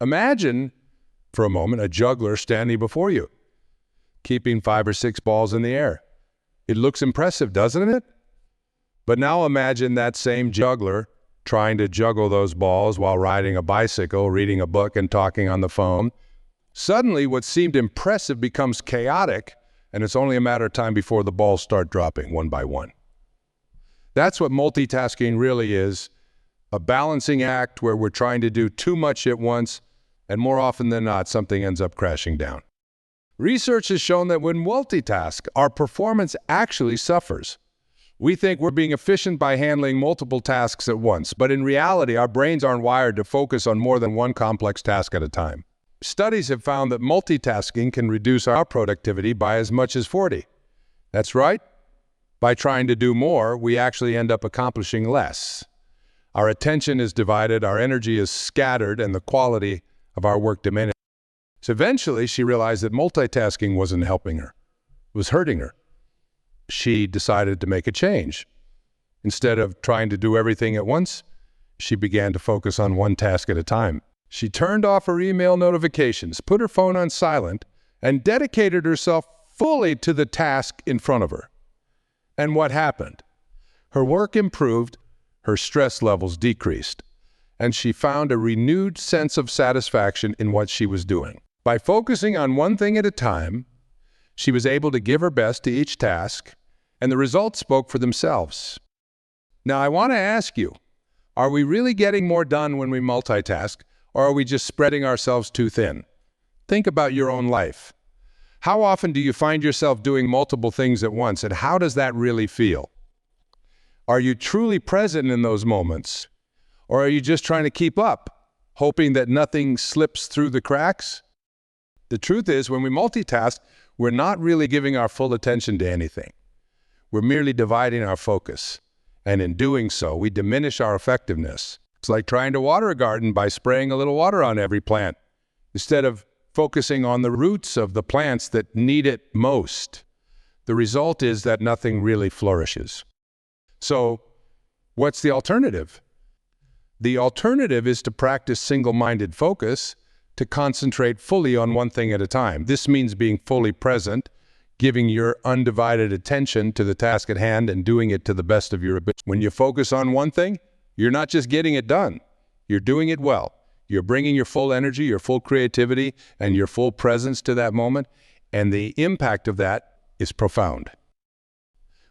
Imagine, for a moment, a juggler standing before you, keeping 5 or 6 balls in the air. It looks impressive, doesn't it? But now imagine that same juggler trying to juggle those balls while riding a bicycle, reading a book, and talking on the phone. Suddenly, what seemed impressive becomes chaotic, and it's only a matter of time before the balls start dropping one by one. That's what multitasking really is, a balancing act where we're trying to do too much at once, and more often than not, something ends up crashing down. Research has shown that when we multitask, our performance actually suffers. We think we're being efficient by handling multiple tasks at once, but in reality, our brains aren't wired to focus on more than one complex task at a time. Studies have found that multitasking can reduce our productivity by as much as 40. That's right. By trying to do more, we actually end up accomplishing less. Our attention is divided, our energy is scattered, and the quality of our work diminishes. So eventually, she realized that multitasking wasn't helping her. It was hurting her. She decided to make a change. Instead of trying to do everything at once, she began to focus on one task at a time. She turned off her email notifications, put her phone on silent, and dedicated herself fully to the task in front of her. And what happened? Her work improved, her stress levels decreased, and she found a renewed sense of satisfaction in what she was doing. By focusing on one thing at a time, she was able to give her best to each task, and the results spoke for themselves. Now, I want to ask you, are we really getting more done when we multitask, or are we just spreading ourselves too thin? Think about your own life. How often do you find yourself doing multiple things at once, and how does that really feel? Are you truly present in those moments, or are you just trying to keep up, hoping that nothing slips through the cracks? The truth is, when we multitask, we're not really giving our full attention to anything. We're merely dividing our focus, and in doing so, we diminish our effectiveness. It's like trying to water a garden by spraying a little water on every plant, instead of focusing on the roots of the plants that need it most. The result is that nothing really flourishes. So, what's the alternative? The alternative is to practice single-minded focus, to concentrate fully on one thing at a time. This means being fully present, giving your undivided attention to the task at hand and doing it to the best of your ability. When you focus on one thing, you're not just getting it done, you're doing it well. You're bringing your full energy, your full creativity, and your full presence to that moment, and the impact of that is profound.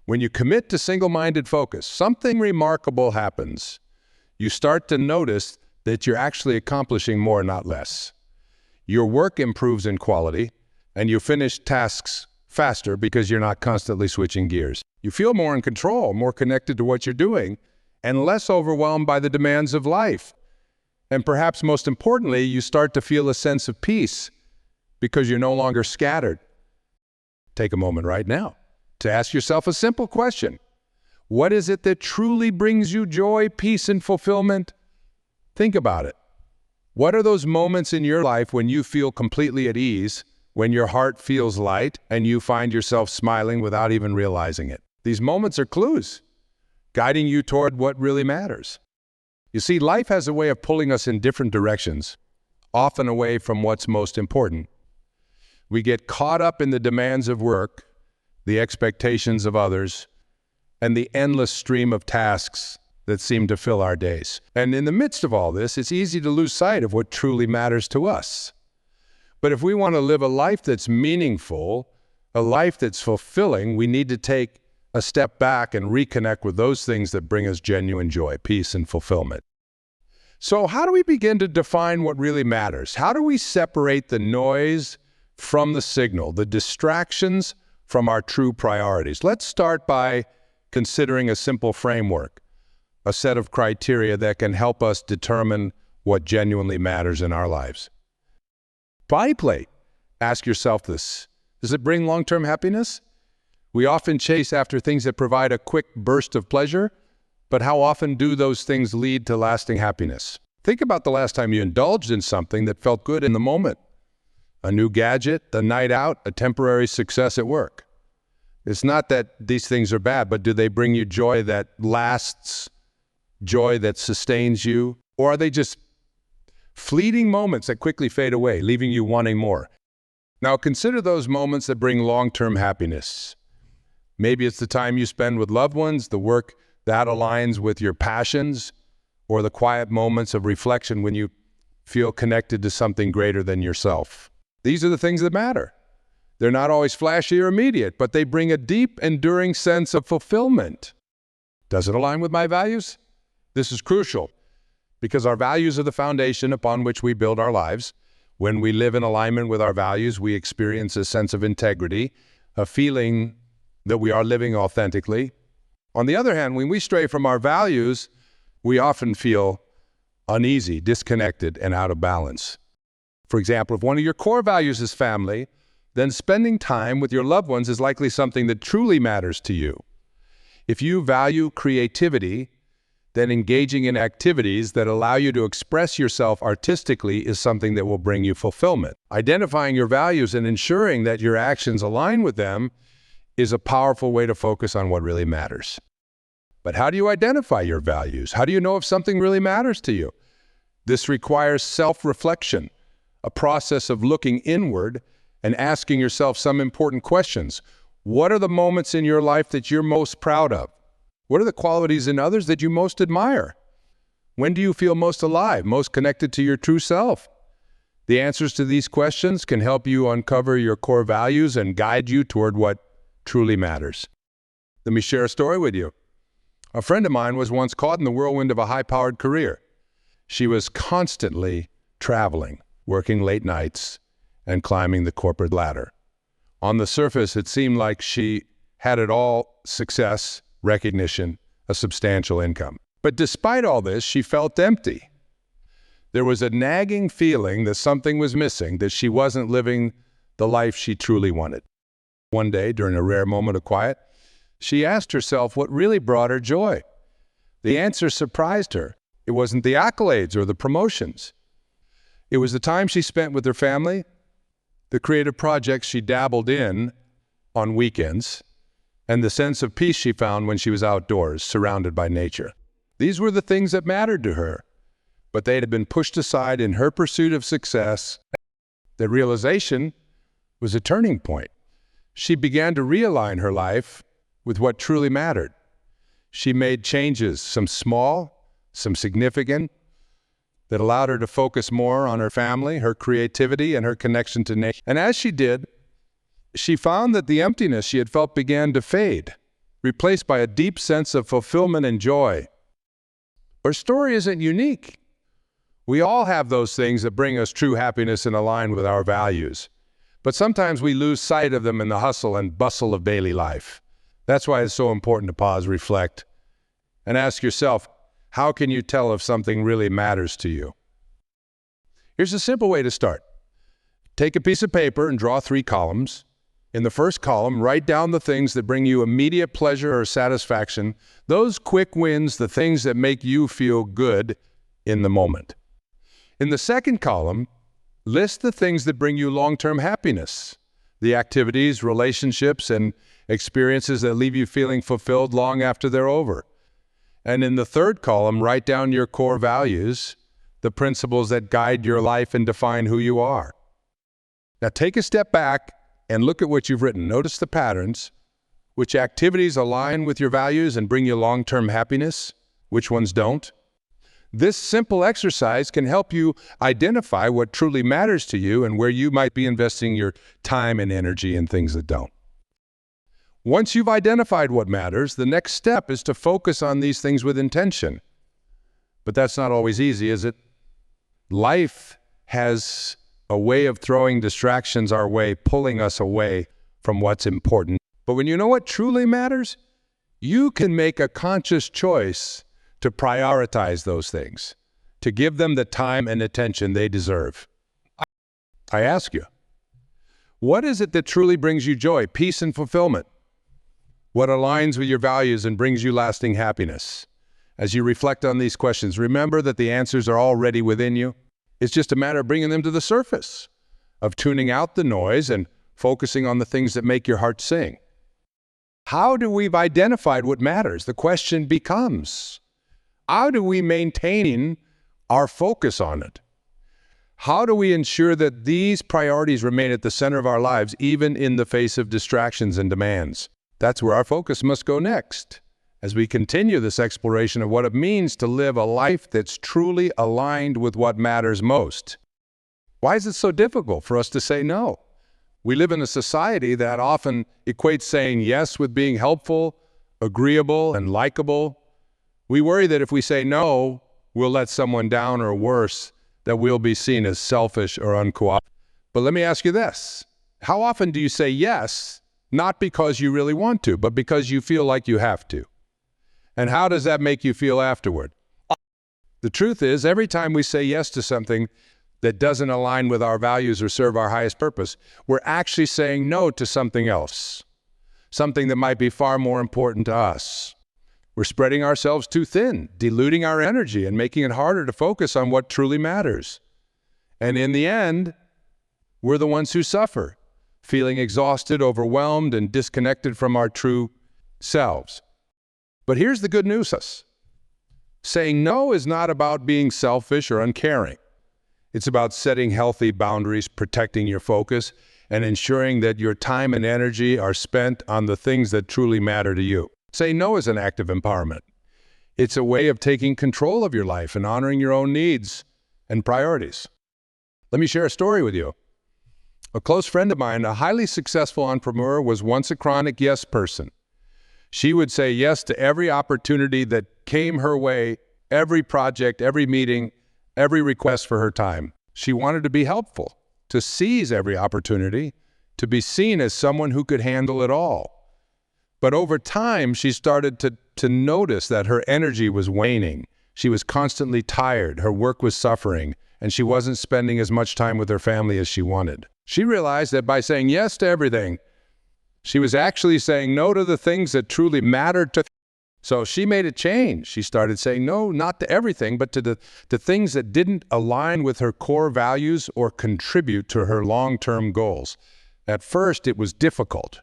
When you commit to single-minded focus, something remarkable happens. You start to notice that you're actually accomplishing more, not less. Your work improves in quality, and you finish tasks faster because you're not constantly switching gears. You feel more in control, more connected to what you're doing, and less overwhelmed by the demands of life. And perhaps most importantly, you start to feel a sense of peace because you're no longer scattered. Take a moment right now to ask yourself a simple question. What is it that truly brings you joy, peace, and fulfillment? Think about it. What are those moments in your life when you feel completely at ease, when your heart feels light, and you find yourself smiling without even realizing it? These moments are clues, guiding you toward what really matters. You see, life has a way of pulling us in different directions, often away from what's most important. We get caught up in the demands of work, the expectations of others, and the endless stream of tasks that seem to fill our days. And in the midst of all this, it's easy to lose sight of what truly matters to us. But if we want to live a life that's meaningful, a life that's fulfilling, we need to take a step back and reconnect with those things that bring us genuine joy, peace, and fulfillment. So how do we begin to define what really matters? How do we separate the noise from the signal, the distractions from our true priorities? Let's start by considering a simple framework, a set of criteria that can help us determine what genuinely matters in our lives. Body play. Ask yourself this. Does it bring long-term happiness? We often chase after things that provide a quick burst of pleasure, but how often do those things lead to lasting happiness? Think about the last time you indulged in something that felt good in the moment. A new gadget, a night out, a temporary success at work. It's not that these things are bad, but do they bring you joy that lasts, joy that sustains you? Or are they just Fleeting moments that quickly fade away, leaving you wanting more. Now consider those moments that bring long-term happiness. Maybe it's the time you spend with loved ones, the work that aligns with your passions, or the quiet moments of reflection when you feel connected to something greater than yourself. These are the things that matter. They're not always flashy or immediate, but they bring a deep, enduring sense of fulfillment. Does it align with my values? This is crucial because our values are the foundation upon which we build our lives. When we live in alignment with our values, we experience a sense of integrity, a feeling that we are living authentically. On the other hand, when we stray from our values, we often feel uneasy, disconnected, and out of balance. For example, if one of your core values is family, then spending time with your loved ones is likely something that truly matters to you. If you value creativity, then engaging in activities that allow you to express yourself artistically is something that will bring you fulfillment. Identifying your values and ensuring that your actions align with them is a powerful way to focus on what really matters. But how do you identify your values? How do you know if something really matters to you? This requires self-reflection, a process of looking inward and asking yourself some important questions. What are the moments in your life that you're most proud of? What are the qualities in others that you most admire? When do you feel most alive, most connected to your true self? The answers to these questions can help you uncover your core values and guide you toward what truly matters. Let me share a story with you. A friend of mine was once caught in the whirlwind of a high-powered career. She was constantly traveling, working late nights, and climbing the corporate ladder. On the surface, it seemed like she had it all: success, recognition, a substantial income. But despite all this, she felt empty. There was a nagging feeling that something was missing, that she wasn't living the life she truly wanted. One day, during a rare moment of quiet, she asked herself what really brought her joy. The answer surprised her. It wasn't the accolades or the promotions. It was the time she spent with her family, the creative projects she dabbled in on weekends, and the sense of peace she found when she was outdoors, surrounded by nature. These were the things that mattered to her, but they had been pushed aside in her pursuit of success. The realization was a turning point. She began to realign her life with what truly mattered. She made changes, some small, some significant, that allowed her to focus more on her family, her creativity, and her connection to nature. And as she did, she found that the emptiness she had felt began to fade, replaced by a deep sense of fulfillment and joy. Her story isn't unique. We all have those things that bring us true happiness and align with our values. But sometimes we lose sight of them in the hustle and bustle of daily life. That's why it's so important to pause, reflect, and ask yourself, how can you tell if something really matters to you? Here's a simple way to start. Take a piece of paper and draw 3 columns. In the first column, write down the things that bring you immediate pleasure or satisfaction, those quick wins, the things that make you feel good in the moment. In the second column, list the things that bring you long-term happiness, the activities, relationships, and experiences that leave you feeling fulfilled long after they're over. And in the third column, write down your core values, the principles that guide your life and define who you are. Now take a step back and look at what you've written. Notice the patterns. Which activities align with your values and bring you long-term happiness? Which ones don't? This simple exercise can help you identify what truly matters to you and where you might be investing your time and energy in things that don't. Once you've identified what matters, the next step is to focus on these things with intention. But that's not always easy, is it? Life has a way of throwing distractions our way, pulling us away from what's important. But when you know what truly matters, you can make a conscious choice to prioritize those things, to give them the time and attention they deserve. I ask you, what is it that truly brings you joy, peace, and fulfillment? What aligns with your values and brings you lasting happiness? As you reflect on these questions, remember that the answers are already within you. It's just a matter of bringing them to the surface, of tuning out the noise and focusing on the things that make your heart sing. How do we've identified what matters? The question becomes, how do we maintain our focus on it? How do we ensure that these priorities remain at the center of our lives, even in the face of distractions and demands? That's where our focus must go next, as we continue this exploration of what it means to live a life that's truly aligned with what matters most. Why is it so difficult for us to say no? We live in a society that often equates saying yes with being helpful, agreeable, and likable. We worry that if we say no, we'll let someone down, or worse, that we'll be seen as selfish or uncooperative. But let me ask you this. How often do you say yes, not because you really want to, but because you feel like you have to? And how does that make you feel afterward? The truth is, every time we say yes to something that doesn't align with our values or serve our highest purpose, we're actually saying no to something else, something that might be far more important to us. We're spreading ourselves too thin, diluting our energy, and making it harder to focus on what truly matters. And in the end, we're the ones who suffer, feeling exhausted, overwhelmed, and disconnected from our true selves. But here's the good news. Saying no is not about being selfish or uncaring. It's about setting healthy boundaries, protecting your focus, and ensuring that your time and energy are spent on the things that truly matter to you. Saying no is an act of empowerment. It's a way of taking control of your life and honoring your own needs and priorities. Let me share a story with you. A close friend of mine, a highly successful entrepreneur, was once a chronic yes person. She would say yes to every opportunity that came her way, every project, every meeting, every request for her time. She wanted to be helpful, to seize every opportunity, to be seen as someone who could handle it all. But over time, she started to notice that her energy was waning. She was constantly tired, her work was suffering, and she wasn't spending as much time with her family as she wanted. She realized that by saying yes to everything, she was actually saying no to the things that truly mattered to her. So she made a change. She started saying no, not to everything, but to the things that didn't align with her core values or contribute to her long-term goals. At first, it was difficult.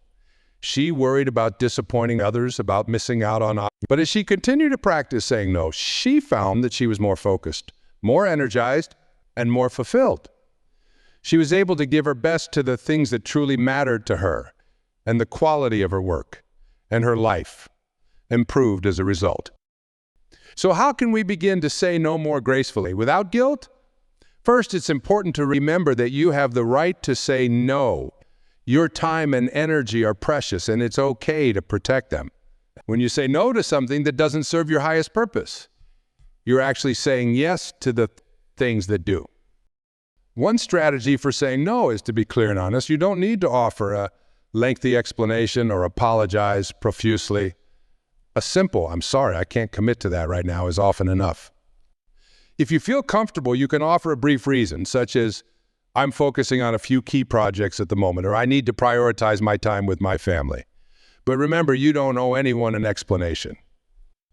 She worried about disappointing others, about missing out on opportunities. But as she continued to practice saying no, she found that she was more focused, more energized, and more fulfilled. She was able to give her best to the things that truly mattered to her, and the quality of her work and her life improved as a result. So how can we begin to say no more gracefully without guilt? First, it's important to remember that you have the right to say no. Your time and energy are precious, and it's okay to protect them. When you say no to something that doesn't serve your highest purpose, you're actually saying yes to the things that do. One strategy for saying no is to be clear and honest. You don't need to offer a lengthy explanation or apologize profusely. A simple, "I'm sorry, I can't commit to that right now," is often enough. If you feel comfortable, you can offer a brief reason, such as, "I'm focusing on a few key projects at the moment," or "I need to prioritize my time with my family." But remember, you don't owe anyone an explanation.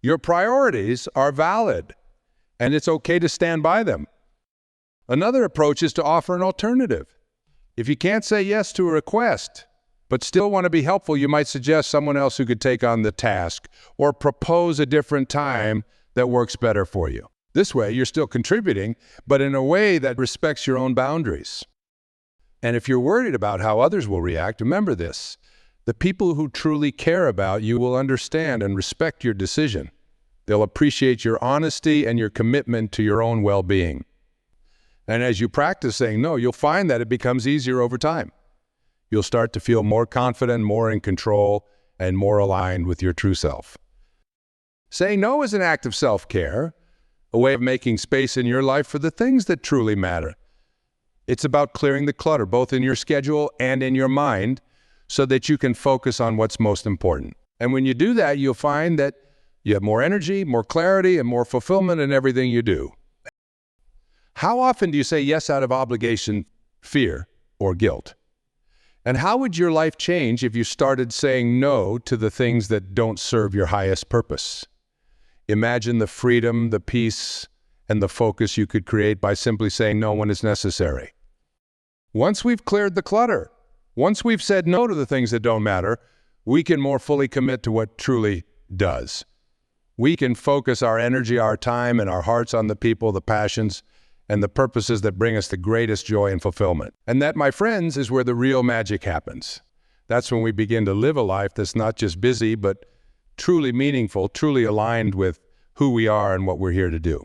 Your priorities are valid, and it's okay to stand by them. Another approach is to offer an alternative. If you can't say yes to a request, but still want to be helpful, you might suggest someone else who could take on the task, or propose a different time that works better for you. This way, you're still contributing, but in a way that respects your own boundaries. And if you're worried about how others will react, remember this: the people who truly care about you will understand and respect your decision. They'll appreciate your honesty and your commitment to your own well-being. And as you practice saying no, you'll find that it becomes easier over time. You'll start to feel more confident, more in control, and more aligned with your true self. Saying no is an act of self-care, a way of making space in your life for the things that truly matter. It's about clearing the clutter, both in your schedule and in your mind, so that you can focus on what's most important. And when you do that, you'll find that you have more energy, more clarity, and more fulfillment in everything you do. How often do you say yes out of obligation, fear, or guilt? And how would your life change if you started saying no to the things that don't serve your highest purpose? Imagine the freedom, the peace, and the focus you could create by simply saying no when it's necessary. Once we've cleared the clutter, once we've said no to the things that don't matter, we can more fully commit to what truly does. We can focus our energy, our time, and our hearts on the people, the passions, and the purposes that bring us the greatest joy and fulfillment. And that, my friends, is where the real magic happens. That's when we begin to live a life that's not just busy, but truly meaningful, truly aligned with who we are and what we're here to do.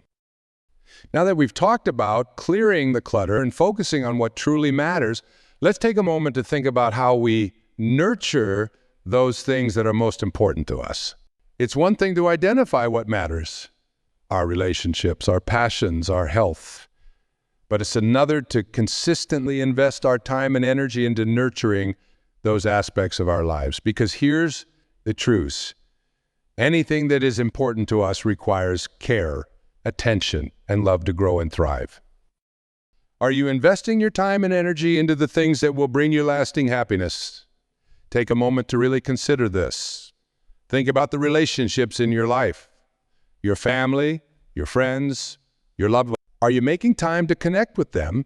Now that we've talked about clearing the clutter and focusing on what truly matters, let's take a moment to think about how we nurture those things that are most important to us. It's one thing to identify what matters, our relationships, our passions, our health, but it's another to consistently invest our time and energy into nurturing those aspects of our lives. Because here's the truth. Anything that is important to us requires care, attention, and love to grow and thrive. Are you investing your time and energy into the things that will bring you lasting happiness? Take a moment to really consider this. Think about the relationships in your life, your family, your friends, your loved ones. Are you making time to connect with them,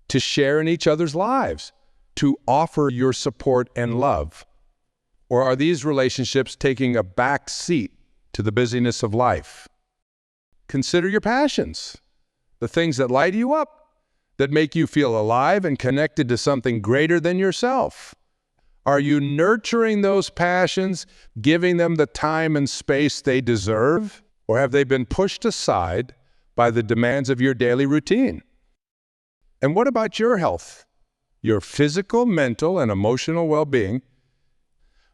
to share in each other's lives, to offer your support and love? Or are these relationships taking a back seat to the busyness of life? Consider your passions, the things that light you up, that make you feel alive and connected to something greater than yourself. Are you nurturing those passions, giving them the time and space they deserve? Or have they been pushed aside by the demands of your daily routine? And what about your health, your physical, mental, and emotional well-being?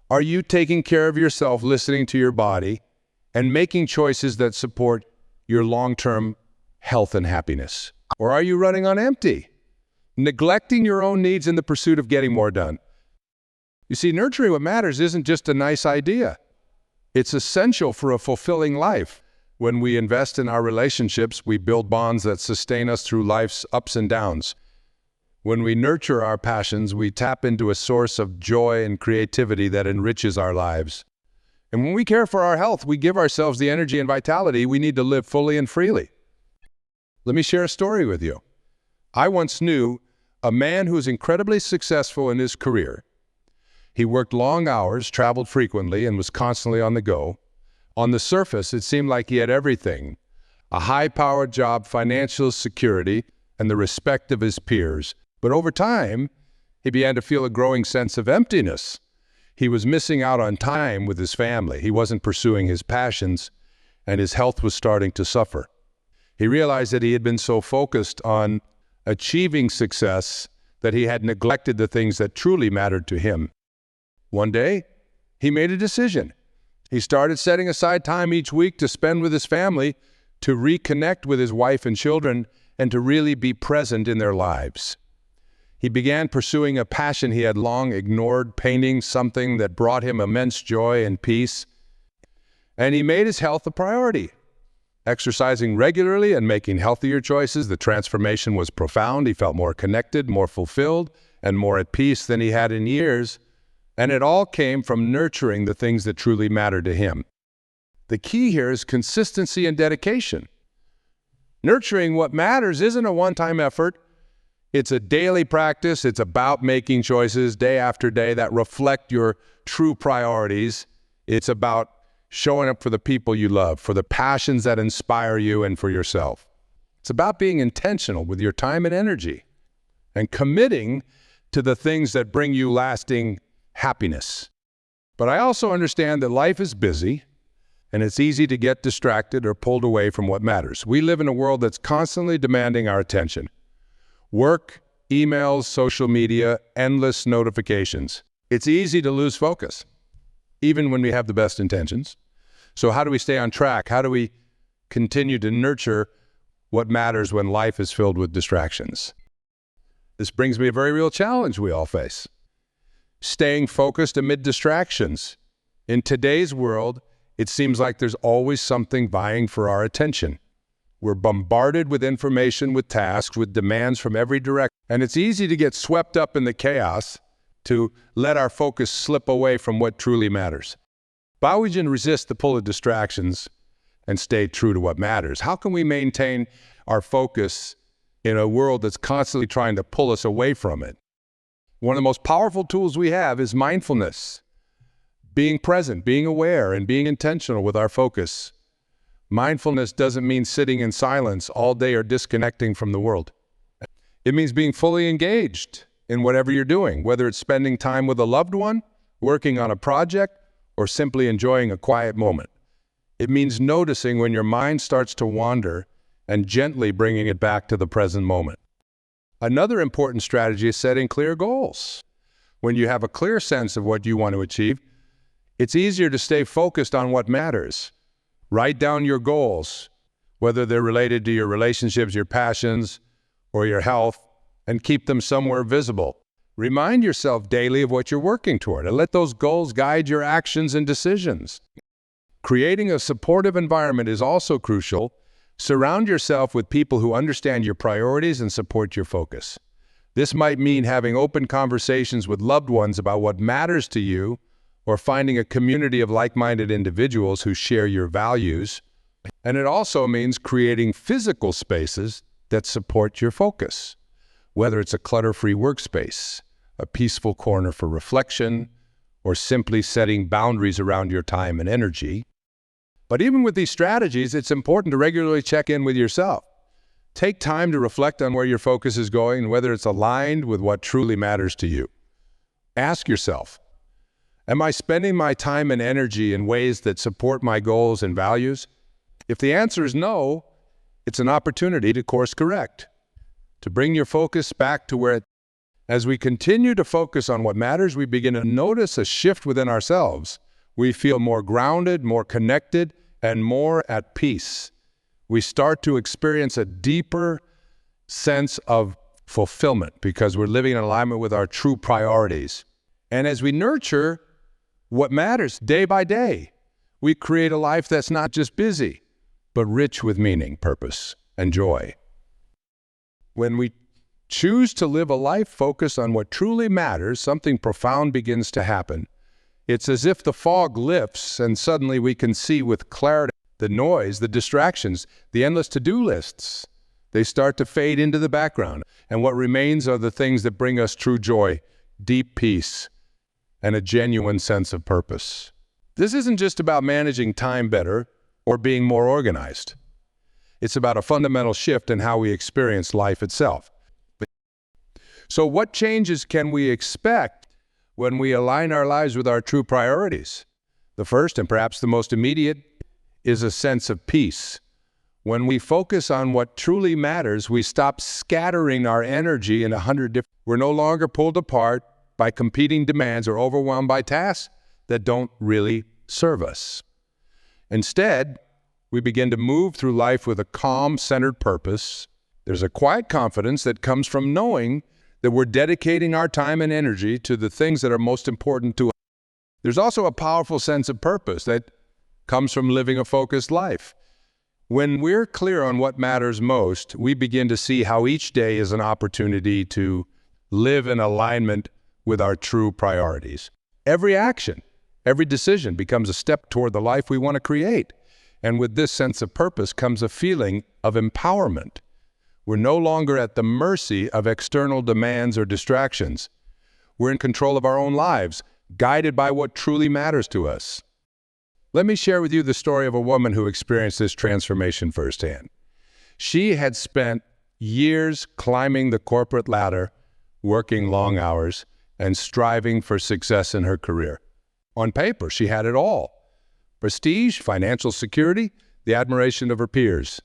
Are you taking care of yourself, listening to your body, and making choices that support your long-term health and happiness? Or are you running on empty, neglecting your own needs in the pursuit of getting more done? You see, nurturing what matters isn't just a nice idea. It's essential for a fulfilling life. When we invest in our relationships, we build bonds that sustain us through life's ups and downs. When we nurture our passions, we tap into a source of joy and creativity that enriches our lives. And when we care for our health, we give ourselves the energy and vitality we need to live fully and freely. Let me share a story with you. I once knew a man who was incredibly successful in his career. He worked long hours, traveled frequently, and was constantly on the go. On the surface, it seemed like he had everything: a high-powered job, financial security, and the respect of his peers. But over time, he began to feel a growing sense of emptiness. He was missing out on time with his family. He wasn't pursuing his passions, and his health was starting to suffer. He realized that he had been so focused on achieving success that he had neglected the things that truly mattered to him. One day, he made a decision. He started setting aside time each week to spend with his family, to reconnect with his wife and children, and to really be present in their lives. He began pursuing a passion he had long ignored, painting, something that brought him immense joy and peace. And he made his health a priority. Exercising regularly and making healthier choices, the transformation was profound. He felt more connected, more fulfilled, and more at peace than he had in years. And it all came from nurturing the things that truly mattered to him. The key here is consistency and dedication. Nurturing what matters isn't a one-time effort. It's a daily practice. It's about making choices day after day that reflect your true priorities. It's about showing up for the people you love, for the passions that inspire you, and for yourself. It's about being intentional with your time and energy and committing to the things that bring you lasting happiness. But I also understand that life is busy and it's easy to get distracted or pulled away from what matters. We live in a world that's constantly demanding our attention. Work, emails, social media, endless notifications. It's easy to lose focus, even when we have the best intentions. So how do we stay on track? How do we continue to nurture what matters when life is filled with distractions? This brings me a very real challenge we all face. Staying focused amid distractions. In today's world, it seems like there's always something vying for our attention. We're bombarded with information, with tasks, with demands from every direction. And it's easy to get swept up in the chaos, to let our focus slip away from what truly matters. But how we can resist the pull of distractions and stay true to what matters? How can we maintain our focus in a world that's constantly trying to pull us away from it? One of the most powerful tools we have is mindfulness. Being present, being aware, and being intentional with our focus. Mindfulness doesn't mean sitting in silence all day or disconnecting from the world. It means being fully engaged in whatever you're doing, whether it's spending time with a loved one, working on a project, or simply enjoying a quiet moment. It means noticing when your mind starts to wander and gently bringing it back to the present moment. Another important strategy is setting clear goals. When you have a clear sense of what you want to achieve, it's easier to stay focused on what matters. Write down your goals, whether they're related to your relationships, your passions, or your health, and keep them somewhere visible. Remind yourself daily of what you're working toward, and let those goals guide your actions and decisions. Creating a supportive environment is also crucial. Surround yourself with people who understand your priorities and support your focus. This might mean having open conversations with loved ones about what matters to you, or finding a community of like-minded individuals who share your values. And it also means creating physical spaces that support your focus, whether it's a clutter-free workspace, a peaceful corner for reflection, or simply setting boundaries around your time and energy. But even with these strategies, it's important to regularly check in with yourself. Take time to reflect on where your focus is going and whether it's aligned with what truly matters to you. Ask yourself, am I spending my time and energy in ways that support my goals and values? If the answer is no, it's an opportunity to course correct, to bring your focus back to where it. As we continue to focus on what matters, we begin to notice a shift within ourselves. We feel more grounded, more connected, and more at peace. We start to experience a deeper sense of fulfillment because we're living in alignment with our true priorities. And as we nurture what matters day by day, we create a life that's not just busy, but rich with meaning, purpose, and joy. When we choose to live a life focused on what truly matters, something profound begins to happen. It's as if the fog lifts and suddenly we can see with clarity the noise, the distractions, the endless to-do lists. They start to fade into the background, and what remains are the things that bring us true joy, deep peace, and a genuine sense of purpose. This isn't just about managing time better or being more organized. It's about a fundamental shift in how we experience life itself. So what changes can we expect when we align our lives with our true priorities? The first, and perhaps the most immediate, is a sense of peace. When we focus on what truly matters, we stop scattering our energy in 100 different. We're no longer pulled apart by competing demands or overwhelmed by tasks that don't really serve us. Instead, we begin to move through life with a calm, centered purpose. There's a quiet confidence that comes from knowing that we're dedicating our time and energy to the things that are most important to us. There's also a powerful sense of purpose that comes from living a focused life. When we're clear on what matters most, we begin to see how each day is an opportunity to live in alignment with our true priorities. Every action, every decision becomes a step toward the life we want to create. And with this sense of purpose comes a feeling of empowerment. We're no longer at the mercy of external demands or distractions. We're in control of our own lives, guided by what truly matters to us. Let me share with you the story of a woman who experienced this transformation firsthand. She had spent years climbing the corporate ladder, working long hours, and striving for success in her career. On paper, she had it all: prestige, financial security, the admiration of her peers.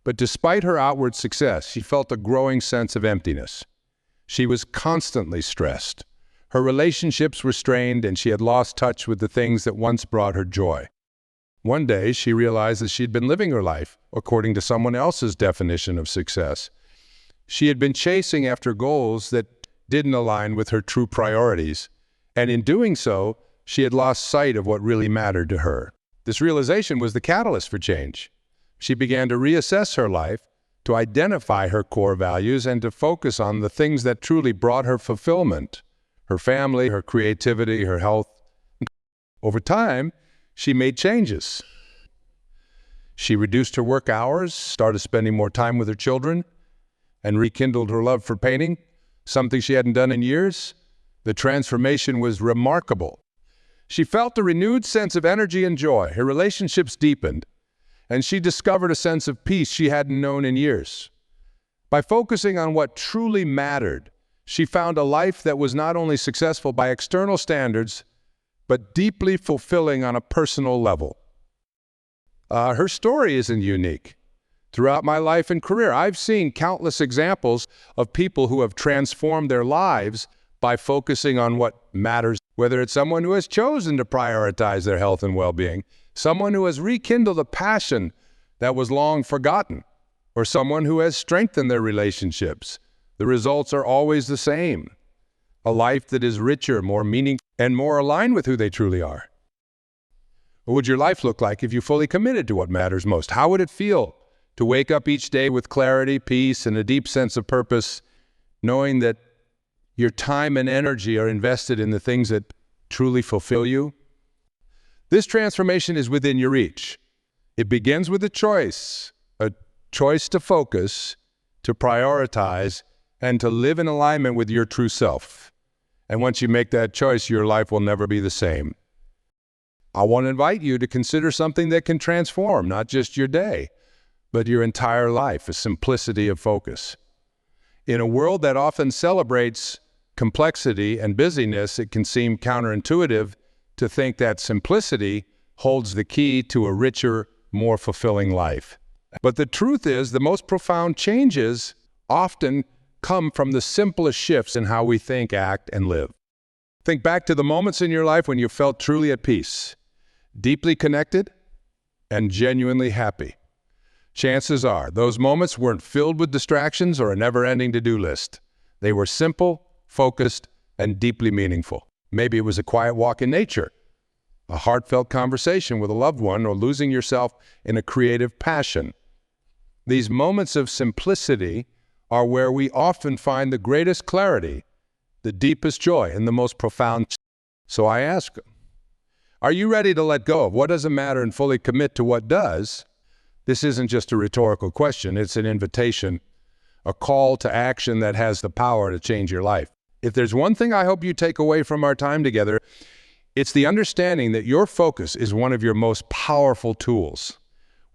But despite her outward success, she felt a growing sense of emptiness. She was constantly stressed. Her relationships were strained, and she had lost touch with the things that once brought her joy. One day, she realized that she'd been living her life according to someone else's definition of success. She had been chasing after goals that didn't align with her true priorities, and in doing so, she had lost sight of what really mattered to her. This realization was the catalyst for change. She began to reassess her life, to identify her core values, and to focus on the things that truly brought her fulfillment: her family, her creativity, her health. Over time, she made changes. She reduced her work hours, started spending more time with her children, and rekindled her love for painting, something she hadn't done in years. The transformation was remarkable. She felt a renewed sense of energy and joy. Her relationships deepened, and she discovered a sense of peace she hadn't known in years. By focusing on what truly mattered, she found a life that was not only successful by external standards, but deeply fulfilling on a personal level. Her story isn't unique. Throughout my life and career, I've seen countless examples of people who have transformed their lives by focusing on what matters, whether it's someone who has chosen to prioritize their health and well-being, someone who has rekindled a passion that was long forgotten, or someone who has strengthened their relationships. The results are always the same: a life that is richer, more meaningful, and more aligned with who they truly are. What would your life look like if you fully committed to what matters most? How would it feel to wake up each day with clarity, peace, and a deep sense of purpose, knowing that your time and energy are invested in the things that truly fulfill you? This transformation is within your reach. It begins with a choice to focus, to prioritize, and to live in alignment with your true self. And once you make that choice, your life will never be the same. I want to invite you to consider something that can transform not just your day, but your entire life: a simplicity of focus. In a world that often celebrates complexity and busyness, it can seem counterintuitive to think that simplicity holds the key to a richer, more fulfilling life. But the truth is, the most profound changes often come from the simplest shifts in how we think, act, and live. Think back to the moments in your life when you felt truly at peace, deeply connected, and genuinely happy. Chances are those moments weren't filled with distractions or a never-ending to-do list. They were simple, focused, and deeply meaningful. Maybe it was a quiet walk in nature, a heartfelt conversation with a loved one, or losing yourself in a creative passion. These moments of simplicity are where we often find the greatest clarity, the deepest joy, and the most profound. So I ask, are you ready to let go of what doesn't matter and fully commit to what does? This isn't just a rhetorical question, it's an invitation, a call to action that has the power to change your life. If there's one thing I hope you take away from our time together, it's the understanding that your focus is one of your most powerful tools.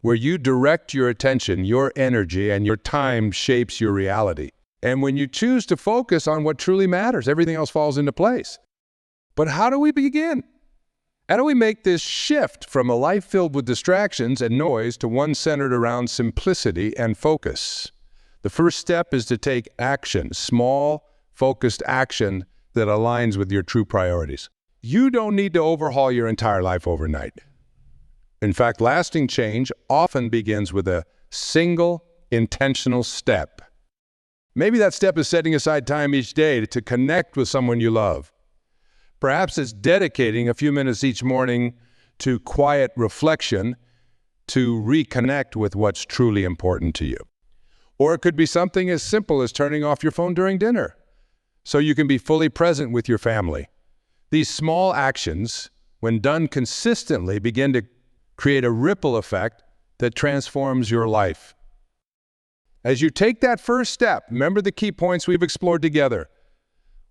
Where you direct your attention, your energy, and your time shapes your reality. And when you choose to focus on what truly matters, everything else falls into place. But how do we begin? How do we make this shift from a life filled with distractions and noise to one centered around simplicity and focus? The first step is to take action, small, focused action that aligns with your true priorities. You don't need to overhaul your entire life overnight. In fact, lasting change often begins with a single, intentional step. Maybe that step is setting aside time each day to connect with someone you love. Perhaps it's dedicating a few minutes each morning to quiet reflection to reconnect with what's truly important to you. Or it could be something as simple as turning off your phone during dinner so you can be fully present with your family. These small actions, when done consistently, begin to create a ripple effect that transforms your life. As you take that first step, remember the key points we've explored together.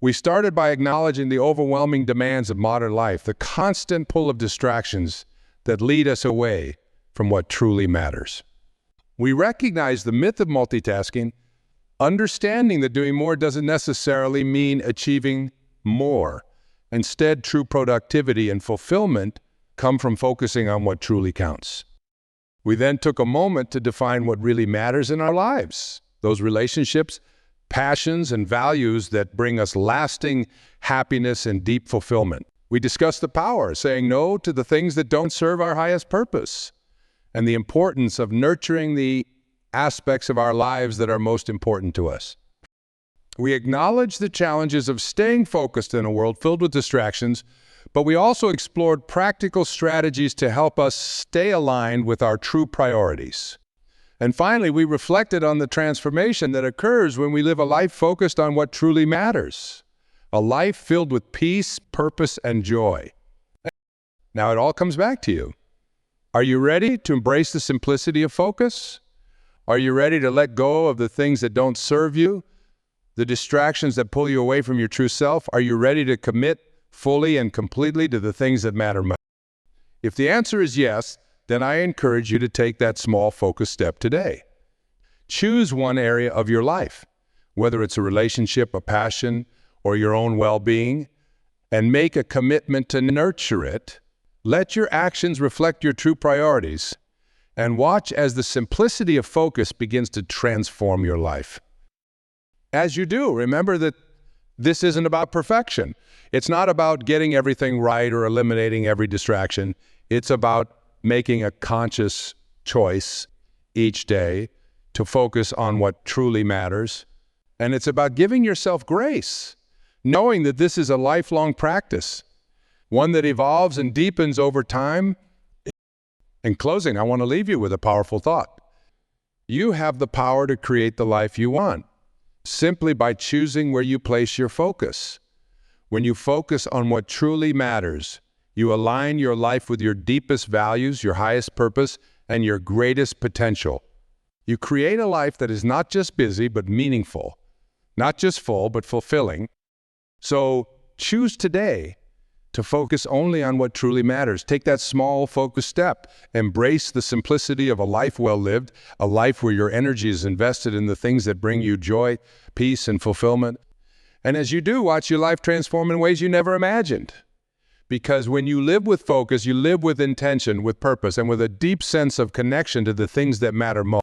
We started by acknowledging the overwhelming demands of modern life, the constant pull of distractions that lead us away from what truly matters. We recognize the myth of multitasking, understanding that doing more doesn't necessarily mean achieving more. Instead, true productivity and fulfillment come from focusing on what truly counts. We then took a moment to define what really matters in our lives, those relationships, passions, and values that bring us lasting happiness and deep fulfillment. We discussed the power of saying no to the things that don't serve our highest purpose, and the importance of nurturing the aspects of our lives that are most important to us. We acknowledge the challenges of staying focused in a world filled with distractions, but we also explored practical strategies to help us stay aligned with our true priorities. And finally, we reflected on the transformation that occurs when we live a life focused on what truly matters, a life filled with peace, purpose, and joy. Now it all comes back to you. Are you ready to embrace the simplicity of focus? Are you ready to let go of the things that don't serve you, the distractions that pull you away from your true self? Are you ready to commit fully and completely to the things that matter most? If the answer is yes, then I encourage you to take that small focus step today. Choose one area of your life, whether it's a relationship, a passion, or your own well-being, and make a commitment to nurture it. Let your actions reflect your true priorities, and watch as the simplicity of focus begins to transform your life. As you do, remember that this isn't about perfection. It's not about getting everything right or eliminating every distraction. It's about making a conscious choice each day to focus on what truly matters. And it's about giving yourself grace, knowing that this is a lifelong practice, one that evolves and deepens over time. In closing, I want to leave you with a powerful thought. You have the power to create the life you want, simply by choosing where you place your focus. When you focus on what truly matters, you align your life with your deepest values, your highest purpose, and your greatest potential. You create a life that is not just busy, but meaningful, not just full, but fulfilling. So choose today to focus only on what truly matters. Take that small focused step. Embrace the simplicity of a life well lived, a life where your energy is invested in the things that bring you joy, peace, and fulfillment. And as you do, watch your life transform in ways you never imagined. Because when you live with focus, you live with intention, with purpose, and with a deep sense of connection to the things that matter most.